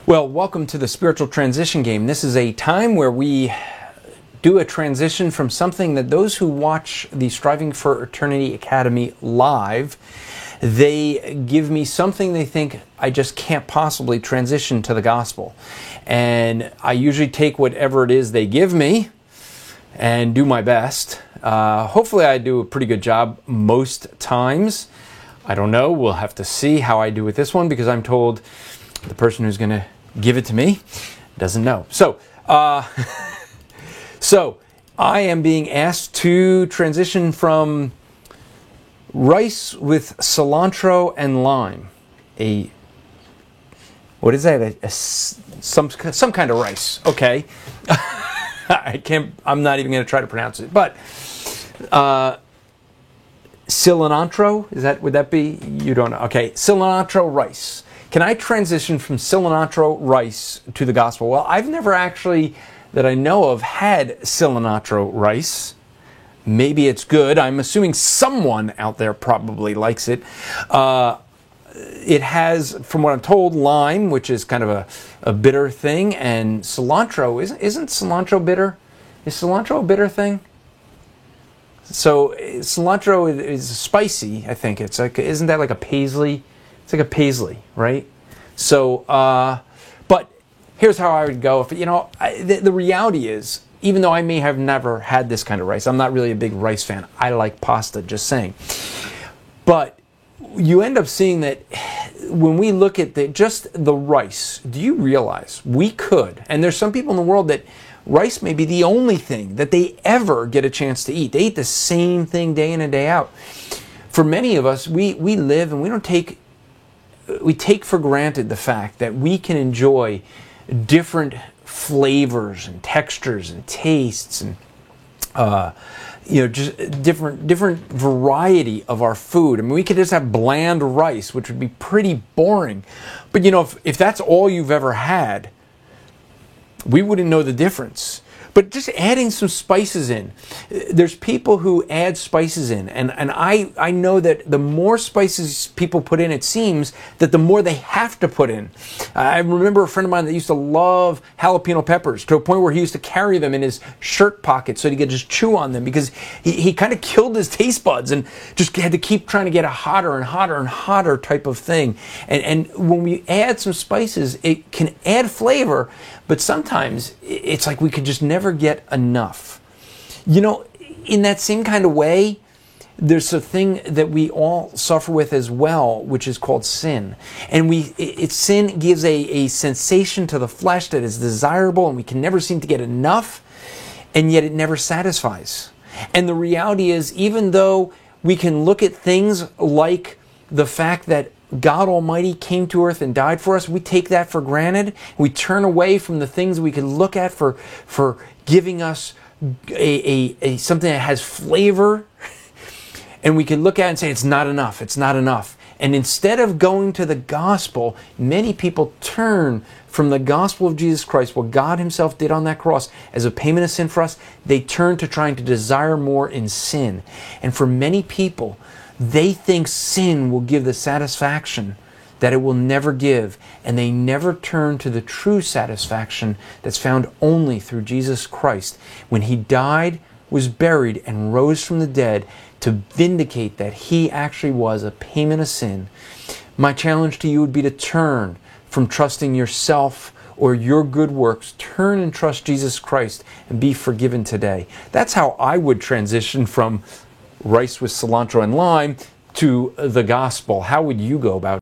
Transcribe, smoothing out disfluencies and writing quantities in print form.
Well, welcome to the Spiritual Transition Game. This is a time where we do a transition from something that those who watch the Striving for Eternity Academy live, they give me something they think I just can't possibly transition to the gospel. And I usually take whatever it is they give me and do my best. Hopefully I do a pretty good job most times. I don't know. We'll have to see how I do with this one because I'm told the person who's going to give it to me doesn't know. So I am being asked to transition from rice with cilantro and lime. What is that? Some kind of rice. Okay. I'm not even going to try to pronounce it. But cilantro, would that be? You don't know. Okay. Cilantro rice. Can I transition from cilantro rice to the gospel? Well, I've never actually, that I know of, had cilantro rice. Maybe it's good. I'm assuming someone out there probably likes it. It has, from what I'm told, lime, which is kind of a bitter thing, and cilantro. Isn't cilantro bitter? Is cilantro a bitter thing? So cilantro is spicy, I think. It's like, isn't that like a paisley? It's like a paisley, right? So, but here's how I would go. If the reality is, even though I may have never had this kind of rice, I'm not really a big rice fan. I like pasta, just saying. But you end up seeing that when we look at just the rice, do you realize we could, and there's some people in the world that rice may be the only thing that they ever get a chance to eat. They eat the same thing day in and day out. For many of us, we live and we take for granted the fact that we can enjoy different flavors and textures and tastes and just different variety of our food. I mean, we could just have bland rice, which would be pretty boring. But if that's all you've ever had, we wouldn't know the difference. But just adding some spices in. There's people who add spices in. And I know that the more spices people put in, it seems that the more they have to put in. I remember a friend of mine that used to love jalapeno peppers to a point where he used to carry them in his shirt pocket so he could just chew on them because he kind of killed his taste buds and just had to keep trying to get a hotter and hotter and hotter type of thing. And when we add some spices, it can add flavor, but sometimes it's like we could just never get enough. In that same kind of way, there's a thing that we all suffer with as well, which is called sin. And sin gives a sensation to the flesh that is desirable, and we can never seem to get enough, and yet it never satisfies. And the reality is, even though we can look at things like the fact that God Almighty came to earth and died for us, we take that for granted. We turn away from the things we can look at for giving us a something that has flavor, and we can look at it and say, it's not enough, it's not enough. And instead of going to the gospel, many people turn from the gospel of Jesus Christ, what God himself did on that cross as a payment of sin for us, they turn to trying to desire more in sin. And for many people, they think sin will give the satisfaction that it will never give, and they never turn to the true satisfaction that's found only through Jesus Christ when he died, was buried, and rose from the dead to vindicate that he actually was a payment of sin. My challenge to you would be to turn from trusting yourself or your good works. Turn and trust Jesus Christ and be forgiven today. That's how I would transition from rice with cilantro and lime to the gospel. How would you go about it?